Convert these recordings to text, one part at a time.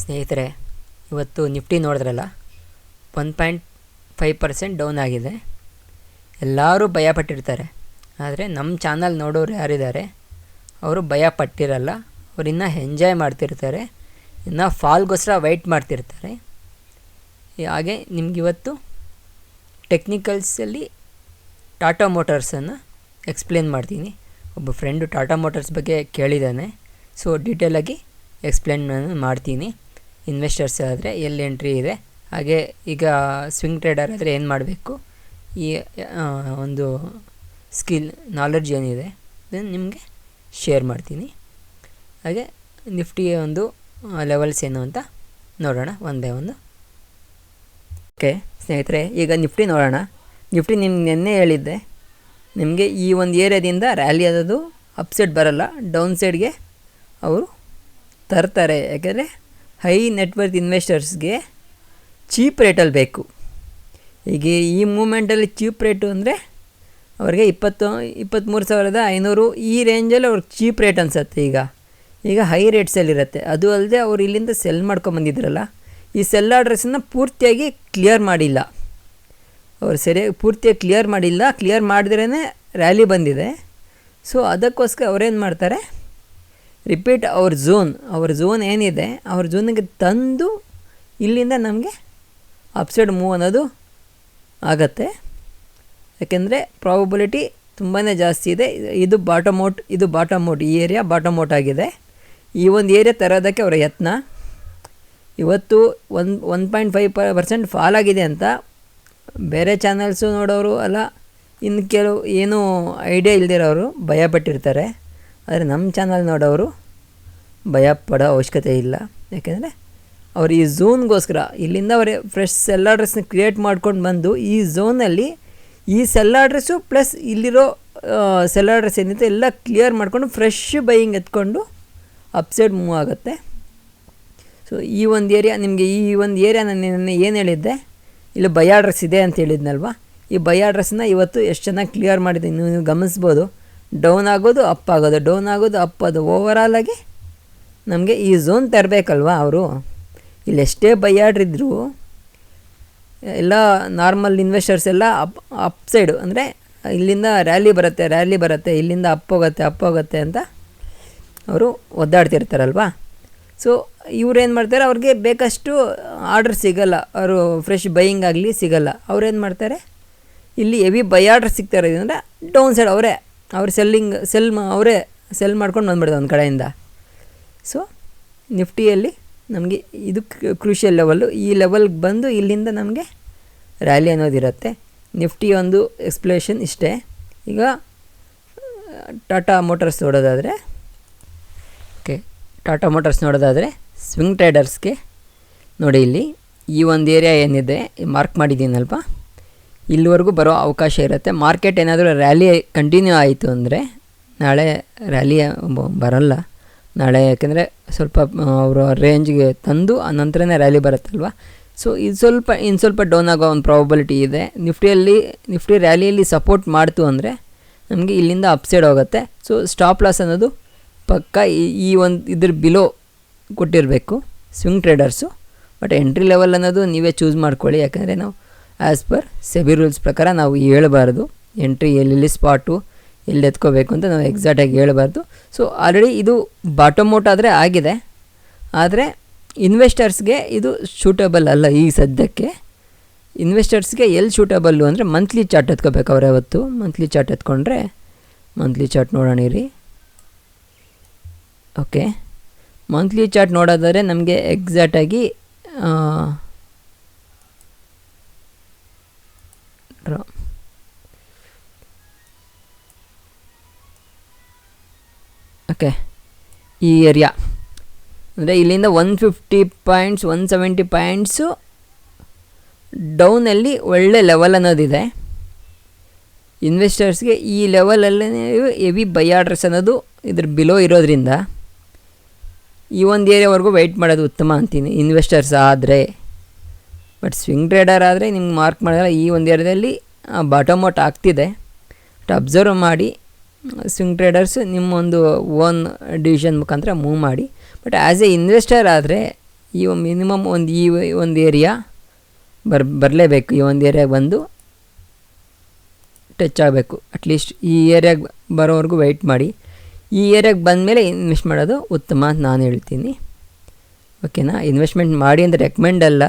ಸ್ನೇಹಿತರೆ, ಇವತ್ತು ನಿಫ್ಟಿ ನೋಡಿದ್ರಲ್ಲ, 1.5% ಡೌನ್ ಆಗಿದೆ. ಎಲ್ಲರೂ ಭಯಪಟ್ಟಿರ್ತಾರೆ. ಆದರೆ ನಮ್ಮ ಚಾನಲ್ ನೋಡೋರು ಯಾರಿದ್ದಾರೆ ಅವರು ಭಯ ಪಟ್ಟಿರಲ್ಲ. ಅವ್ರು ಇನ್ನೂ ಎಂಜಾಯ್ ಮಾಡ್ತಿರ್ತಾರೆ, ಇನ್ನು ಫಾಲ್ಗೋಸ್ಕರ ವೆಯ್ಟ್ ಮಾಡ್ತಿರ್ತಾರೆ. ಹಾಗೆ ನಿಮಗಿವತ್ತು ಟೆಕ್ನಿಕಲ್ಸಲ್ಲಿ ಟಾಟಾ ಮೋಟಾರ್ಸನ್ನು ಎಕ್ಸ್ಪ್ಲೇನ್ ಮಾಡ್ತೀನಿ. ಒಬ್ಬ ಫ್ರೆಂಡು ಟಾಟಾ ಮೋಟಾರ್ಸ್ ಬಗ್ಗೆ ಕೇಳಿದ್ದಾನೆ, ಸೊ ಡೀಟೇಲಾಗಿ ಎಕ್ಸ್ಪ್ಲೇನ್ ಮಾಡ್ತೀನಿ. ಇನ್ವೆಸ್ಟರ್ಸ್ ಆದರೆ ಎಲ್ಲಿ ಎಂಟ್ರಿ ಇದೆ, ಹಾಗೆ ಈಗ ಸ್ವಿಂಗ್ ಟ್ರೇಡರ್ ಆದರೆ ಏನು ಮಾಡಬೇಕು, ಈ ಒಂದು ಸ್ಕಿಲ್ ನಾಲೆಡ್ಜ್ ಏನಿದೆ ಅದನ್ನು ನಿಮಗೆ ಶೇರ್ ಮಾಡ್ತೀನಿ. ಹಾಗೆ ನಿಫ್ಟಿಯ ಒಂದು ಲೆವೆಲ್ಸ್ ಏನು ಅಂತ ನೋಡೋಣ ಒಂದು ಬೈ ಒಂದು. ಓಕೆ ಸ್ನೇಹಿತರೆ, ಈಗ ನಿಫ್ಟಿ ನೋಡೋಣ. ನಿಫ್ಟಿ ನಿಮ್ಗೆ ನೆನ್ನೆ ಹೇಳಿದ್ದೆ, ನಿಮಗೆ ಈ ಒಂದು ಏರಿಯಾದಿಂದ ರ್ಯಾಲಿ ಆದದ್ದು ಅಪ್ಸೈಡ್ ಬರಲ್ಲ, ಡೌನ್ ಸೈಡ್ಗೆ ಅವರು ತರ್ತಾರೆ. ಯಾಕೆಂದರೆ ಹೈ ನೆಟ್ವರ್ತ್ ಇನ್ವೆಸ್ಟರ್ಸ್ಗೆ ಚೀಪ್ ರೇಟಲ್ಲಿ ಬೇಕು. ಈಗ ಈ ಮೂಮೆಂಟಲ್ಲಿ ಚೀಪ್ ರೇಟು ಅಂದರೆ ಅವ್ರಿಗೆ 23,500 ಈ ರೇಂಜಲ್ಲಿ ಅವ್ರಿಗೆ ಚೀಪ್ ರೇಟ್ ಅನಿಸುತ್ತೆ. ಈಗ ಹೈ ರೇಟ್ಸಲ್ಲಿರುತ್ತೆ. ಅದು ಅಲ್ಲದೆ ಅವ್ರು ಇಲ್ಲಿಂದ ಸೆಲ್ ಮಾಡ್ಕೊಂಬಂದಿದ್ರಲ್ಲ, ಈ ಸೆಲ್ ಆರ್ಡ್ರಸನ್ನು ಪೂರ್ತಿಯಾಗಿ ಕ್ಲಿಯರ್ ಮಾಡಿಲ್ಲ. ಅವ್ರು ಸರಿಯಾಗಿ ಪೂರ್ತಿಯಾಗಿ ಕ್ಲಿಯರ್ ಮಾಡಿಲ್ಲ. ಕ್ಲಿಯರ್ ಮಾಡಿದ್ರೇ ರ್ಯಾಲಿ ಬಂದಿದೆ. ಸೊ ಅದಕ್ಕೋಸ್ಕರ ಅವ್ರೇನು ಮಾಡ್ತಾರೆ, ರಿಪೀಟ್ ಅವ್ರ ಝೋನ್ ಏನಿದೆ ಅವ್ರ ಝೋನಿಗೆ ತಂದು ಇಲ್ಲಿಂದ ನಮಗೆ ಅಪ್ಸೈಡ್ ಮೂವ್ ಅನ್ನೋದು ಆಗತ್ತೆ. ಯಾಕೆಂದರೆ ಪ್ರಾಬಬಿಲಿಟಿ ತುಂಬಾ ಜಾಸ್ತಿ ಇದೆ. ಇದು ಬಾಟಮ್ ಔಟ್, ಈ ಏರಿಯಾ ಬಾಟಮ್ ಔಟ್ ಆಗಿದೆ. ಈ ಒಂದು ಏರಿಯಾ ತರೋದಕ್ಕೆ ಅವರ ಯತ್ನ. ಇವತ್ತು 1.5% ಫಾಲ್ ಆಗಿದೆ ಅಂತ ಬೇರೆ ಚಾನಲ್ಸು ನೋಡೋರು ಅಲ್ಲ, ಇನ್ನು ಕೆಲವು ಏನೂ ಐಡಿಯಾ ಇಲ್ದಿರೋರು ಭಯಪಟ್ಟಿರ್ತಾರೆ. ಆದರೆ ನಮ್ಮ ಚಾನಲ್ ನೋಡೋರು ಭಯ ಪಡೋ ಅವಶ್ಯಕತೆ ಇಲ್ಲ. ಯಾಕೆಂದರೆ ಅವರು ಈ ಝೋನ್ಗೋಸ್ಕರ ಇಲ್ಲಿಂದ ಅವರೇ ಫ್ರೆಶ್ ಸೆಲ್ ಆರ್ಡ್ರಸ್ನ ಕ್ರಿಯೇಟ್ ಮಾಡ್ಕೊಂಡು ಬಂದು ಈ ಝೋನಲ್ಲಿ ಈ ಸೆಲ್ ಆರ್ಡ್ರಸ್ಸು ಪ್ಲಸ್ ಇಲ್ಲಿರೋ ಸೆಲ್ ಆರ್ಡ್ರಸ್ ಏನಿದೆ ಎಲ್ಲ ಕ್ಲಿಯರ್ ಮಾಡಿಕೊಂಡು ಫ್ರೆಶ್ ಬೈಯಿಂಗ್ ಎತ್ಕೊಂಡು ಅಪ್ಸೈಡ್ ಮೂವ್ ಆಗುತ್ತೆ. ಸೊ ಈ ಒಂದು ಏರಿಯಾ ನಾನು ಏನು ಹೇಳಿದ್ದೆ, ಇಲ್ಲಿ ಬೈ ಆರ್ಡ್ರಸ್ ಇದೆ ಅಂತ ಹೇಳಿದ್ನಲ್ವ, ಈ ಬೈ ಆರ್ಡ್ರಸ್ನ ಇವತ್ತು ಎಷ್ಟು ಚೆನ್ನಾಗಿ ಕ್ಲಿಯರ್ ಮಾಡಿದೆ ನೀವು ಗಮನಿಸ್ಬೋದು. ಡೌನ್ ಆಗೋದು ಅಪ್ ಆಗೋದು, ಡೌನ್ ಆಗೋದು ಅಪ್ ಅದು. ಓವರಾಲಾಗಿ ನಮಗೆ ಈ ಝೋನ್ ತರಬೇಕಲ್ವ ಅವರು. ಇಲ್ಲಿ ಎಷ್ಟೇ ಬೈ ಆರ್ಡ್ರ್ ಇದ್ದರೂ ಎಲ್ಲ ನಾರ್ಮಲ್ ಇನ್ವೆಸ್ಟರ್ಸ್ ಎಲ್ಲ ಅಪ್ ಸೈಡು ಅಂದರೆ ಇಲ್ಲಿಂದ ರ್ಯಾಲಿ ಬರುತ್ತೆ, ಇಲ್ಲಿಂದ ಅಪ್ ಹೋಗುತ್ತೆ ಅಂತ ಅವರು ಒದ್ದಾಡ್ತಿರ್ತಾರಲ್ವ. ಸೊ ಇವ್ರೇನು ಮಾಡ್ತಾರೆ, ಅವ್ರಿಗೆ ಬೇಕಷ್ಟು ಆರ್ಡ್ರ್ ಸಿಗೋಲ್ಲ, ಅವರು ಫ್ರೆಶ್ ಬೈಯಿಂಗ್ ಆಗಲಿ ಸಿಗೋಲ್ಲ. ಅವ್ರೇನು ಮಾಡ್ತಾರೆ, ಇಲ್ಲಿ ಹೆವಿ ಬೈ ಆರ್ಡ್ರ್ ಸಿಗ್ತಾ ಇರೋದ್ರಿಂದ ಡೌನ್ ಸೈಡ್ ಅವ್ರು ಸೆಲ್ ಮಾಡ್ಕೊಂಡು ಬಂದ್ಬಿಡ್ತಾರೆ ಒಂದು ಕಡೆಯಿಂದ. ಸೊ ನಿಫ್ಟಿಯಲ್ಲಿ ನಮಗೆ ಇದು ಕ್ರೂಷಿಯಲ್ ಲೆವೆಲ್ಲು. ಈ ಲೆವೆಲ್ಗೆ ಬಂದು ಇಲ್ಲಿಂದ ನಮಗೆ ರ್ಯಾಲಿ ಅನ್ನೋದಿರುತ್ತೆ. ನಿಫ್ಟಿ ಒಂದು ಎಕ್ಸ್ಪ್ಲೇಷನ್ ಇಷ್ಟೇ. ಈಗ ಟಾಟಾ ಮೋಟಾರ್ಸ್ ನೋಡೋದಾದರೆ ಸ್ವಿಂಗ್ ಟ್ರೇಡರ್ಸ್ಗೆ ನೋಡಿ, ಇಲ್ಲಿ ಈ ಒಂದು ಏರಿಯಾ ಏನಿದೆ ಮಾರ್ಕ್ ಮಾಡಿದ್ದೀನಲ್ವ, ಇಲ್ಲಿವರೆಗೂ ಬರೋ ಅವಕಾಶ ಇರುತ್ತೆ. ಮಾರ್ಕೆಟ್ ಏನಾದರೂ ರ್ಯಾಲಿ ಕಂಟಿನ್ಯೂ ಆಯಿತು ಅಂದರೆ ನಾಳೆ ರ್ಯಾಲಿ ಬರಲ್ಲ ನಾಳೆ, ಯಾಕೆಂದರೆ ಸ್ವಲ್ಪ ಅವರು ರೇಂಜ್ಗೆ ತಂದು ಆನಂತರನೇ ರ್ಯಾಲಿ ಬರುತ್ತಲ್ವ. ಸೊ ಇನ್ನು ಸ್ವಲ್ಪ ಡೌನ್ ಆಗೋ ಒಂದು ಪ್ರಾಬಬಿಲಿಟಿ ಇದೆ. ನಿಫ್ಟಿ ರ್ಯಾಲಿಯಲ್ಲಿ ಸಪೋರ್ಟ್ ಮಾಡ್ತು ಅಂದರೆ ನಮಗೆ ಇಲ್ಲಿಂದ ಅಪ್ಸೈಡ್ ಹೋಗುತ್ತೆ. ಸೊ ಸ್ಟಾಪ್ ಲಾಸ್ ಅನ್ನೋದು ಪಕ್ಕ ಈ ಒಂದು ಇದ್ರ ಬಿಲೋ ಕೊಟ್ಟಿರಬೇಕು swing traders. But entry level ಅನ್ನೋದು ನೀವೇ ಚೂಸ್ ಮಾಡ್ಕೊಳ್ಳಿ. ಯಾಕಂದರೆ ನಾವು ಆ್ಯಸ್ ಪರ್ ಸೆಬಿ ರೂಲ್ಸ್ ಪ್ರಕಾರ ನಾವು ಹೇಳಬಾರ್ದು ಎಂಟ್ರಿ ಎಲ್ಲಿ ಸ್ಪಾಟು ಎಲ್ಲಿ ಎತ್ಕೋಬೇಕು ಅಂತ ನಾವು ಎಕ್ಸಾಕ್ಟಾಗಿ ಹೇಳಬಾರ್ದು. ಸೊ ಆಲ್ರೆಡಿ ಇದು ಬಾಟಮ್ ಔಟ್ ಆದರೆ ಆಗಿದೆ, ಆದರೆ ಇನ್ವೆಸ್ಟರ್ಸ್ಗೆ ಇದು ಸೂಟಬಲ್ ಅಲ್ಲ. ಈ ಸದ್ಯಕ್ಕೆ ಇನ್ವೆಸ್ಟರ್ಸ್ಗೆ ಎಲ್ಲಿ ಸೂಟಬಲ್ಲು ಅಂದರೆ ಮಂತ್ಲಿ ಚಾರ್ಟ್ ಎತ್ಕೋಬೇಕು. ಅವ್ರು ಯಾವತ್ತು ಮಂತ್ಲಿ ಚಾರ್ಟ್ ಎತ್ಕೊಂಡ್ರೆ ಮಂತ್ಲಿ ಚಾರ್ಟ್ ನೋಡೋಣ ರೀ. ಓಕೆ, ಮಂತ್ಲಿ ಚಾರ್ಟ್ ನೋಡೋದಾದರೆ ನಮಗೆ ಎಕ್ಸಾಕ್ಟಾಗಿ ಓಕೆ, ಈ ಏರಿಯಾ ಅಂದರೆ ಇಲ್ಲಿಂದ 150 ಪಾಯಿಂಟ್ಸ್ 170 ಪಾಯಿಂಟ್ಸು ಡೌನಲ್ಲಿ ಒಳ್ಳೆ ಲೆವೆಲ್ ಅನ್ನೋದಿದೆ. ಇನ್ವೆಸ್ಟರ್ಸ್ಗೆ ಈ ಲೆವೆಲಲ್ಲೇ ಹೆವಿ ಬೈ ಆರ್ಡ್ರಸ್ ಅನ್ನೋದು ಇದ್ರ ಬಿಲೋ ಇರೋದ್ರಿಂದ ಈ ಒಂದು ಏರಿಯಾವರೆಗೂ ವೆಯ್ಟ್ ಮಾಡೋದು ಉತ್ತಮ ಅಂತೀನಿ ಇನ್ವೆಸ್ಟರ್ಸ್ ಆದರೆ. ಬಟ್ ಸ್ವಿಂಗ್ ಟ್ರೇಡರ್ ಆದರೆ ನಿಮ್ಗೆ ಮಾರ್ಕ್ ಮಾಡಿದ್ರೆ ಈ ಒಂದು ಏರಿಯಾದಲ್ಲಿ ಬಾಟಮ್ ಔಟ್ ಆಗ್ತಿದೆ. ಬಟ್ ಅಬ್ಸರ್ವ್ ಮಾಡಿ ಸ್ವಿಂಗ್ ಟ್ರೇಡರ್ಸ್ ನಿಮ್ಮೊಂದು ಓನ್ ಡಿಸಿಷನ್ ಮುಖಾಂತರ ಮೂವ್ ಮಾಡಿ. ಬಟ್ ಆ್ಯಸ್ ಎ ಇನ್ವೆಸ್ಟರ್ ಆದರೆ ಈ ಮಿನಿಮಮ್ ಒಂದು ಏರಿಯಾ ಬರಲೇಬೇಕು. ಈ ಒಂದು ಏರಿಯಾಗೆ ಬಂದು ಟಚ್ ಆಗಬೇಕು. ಅಟ್ಲೀಸ್ಟ್ ಈ ಏರಿಯಾಗೆ ಬರೋವರೆಗೂ ವೆಯ್ಟ್ ಮಾಡಿ. ಈ ಏರಿಯಾಗೆ ಬಂದಮೇಲೆ ಇನ್ವೆಸ್ಟ್ ಮಾಡೋದು ಉತ್ತಮ ಅಂತ ನಾನು ಹೇಳ್ತೀನಿ. ಓಕೆನಾ? ಇನ್ವೆಸ್ಟ್ಮೆಂಟ್ ಮಾಡಿ ಅಂತ ರೆಕಮೆಂಡ್ ಅಲ್ಲ,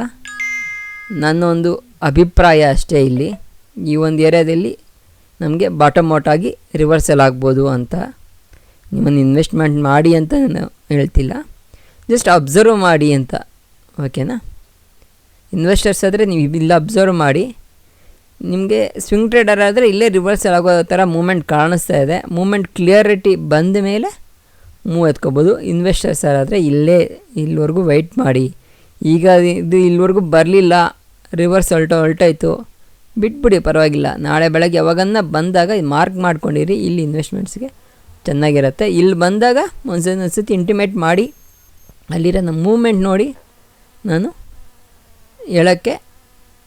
ನನ್ನ ಒಂದು ಅಭಿಪ್ರಾಯ ಅಷ್ಟೇ. ಇಲ್ಲಿ ಈ ಒಂದು ಏರಿಯಾದಲ್ಲಿ ನಮಗೆ ಬಾಟಮ್ ಔಟ್ ಆಗಿ ರಿವರ್ಸಲ್ ಆಗ್ಬೋದು ಅಂತ. ನಿಮ್ಮನ್ನು ಇನ್ವೆಸ್ಟ್ಮೆಂಟ್ ಮಾಡಿ ಅಂತ ನಾನು ಹೇಳ್ತಿಲ್ಲ, ಜಸ್ಟ್ ಅಬ್ಸರ್ವ್ ಮಾಡಿ ಅಂತ. ಓಕೆನಾ? ಇನ್ವೆಸ್ಟರ್ಸ್ ಆದರೆ ನೀವು ಇಲ್ಲ ಅಬ್ಸರ್ವ್ ಮಾಡಿ. ನಿಮಗೆ ಸ್ವಿಂಗ್ ಟ್ರೇಡರ್ ಆದರೆ ಇಲ್ಲೇ ರಿವರ್ಸಲ್ ಆಗೋ ಥರ ಮೂಮೆಂಟ್ ಕಾಣಿಸ್ತಾ ಇದೆ. ಮೂಮೆಂಟ್ ಕ್ಲಿಯರಿಟಿ ಬಂದ ಮೇಲೆ ಮೂವ್ ಎತ್ಕೋಬೋದು. ಇನ್ವೆಸ್ಟರ್ಸ್ ಆದರೆ ಇಲ್ಲಿವರೆಗೂ ವೆಯ್ಟ್ ಮಾಡಿ. ಈಗ ಇದು ಇಲ್ಲಿವರೆಗೂ ಬರಲಿಲ್ಲ, ರಿವರ್ಸ್ ಹೊಲ್ಟಾಯಿತು, ಬಿಟ್ಬಿಡಿ, ಪರವಾಗಿಲ್ಲ. ನಾಳೆ ಬೆಳಗ್ಗೆ ಯಾವಾಗನ್ನ ಬಂದಾಗ ಮಾರ್ಕ್ ಮಾಡ್ಕೊಂಡಿರಿ. ಇಲ್ಲಿ ಇನ್ವೆಸ್ಟ್ಮೆಂಟ್ಸ್ಗೆ ಚೆನ್ನಾಗಿರುತ್ತೆ. ಇಲ್ಲಿ ಬಂದಾಗ ಒಂದು ಸತಿ ಇಂಟಿಮೇಟ್ ಮಾಡಿ, ಅಲ್ಲಿರೋ ನಮ್ಮ ಮೂಮೆಂಟ್ ನೋಡಿ ನಾನು ಹೇಳೋಕ್ಕೆ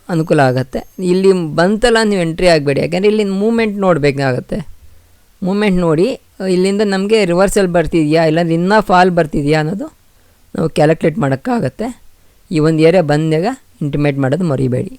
ಅನುಕೂಲ ಆಗುತ್ತೆ. ಇಲ್ಲಿ ಬಂತಲ್ಲ ನೀವು ಎಂಟ್ರಿ ಆಗಬೇಡಿ, ಯಾಕೆಂದರೆ ಇಲ್ಲಿ ಮೂಮೆಂಟ್ ನೋಡಬೇಕಾಗತ್ತೆ. ಮೂಮೆಂಟ್ ನೋಡಿ ಇಲ್ಲಿಂದ ನಮಗೆ ರಿವರ್ಸಲ್ ಬರ್ತಿದೆಯಾ ಇಲ್ಲಾಂದ್ರೆ ಇನ್ನೂ ಫಾಲ್ ಬರ್ತಿದೆಯಾ ಅನ್ನೋದು ನಾವು ಕ್ಯಾಲ್ಕುಲೇಟ್ ಮಾಡೋಕ್ಕಾಗತ್ತೆ. ಈ ಒಂದು ಏರಿಯಾ ಬಂದಾಗ ಇಂಟಿಮೇಟ್ ಮಾಡೋದು ಮರಿಬೇಡಿ.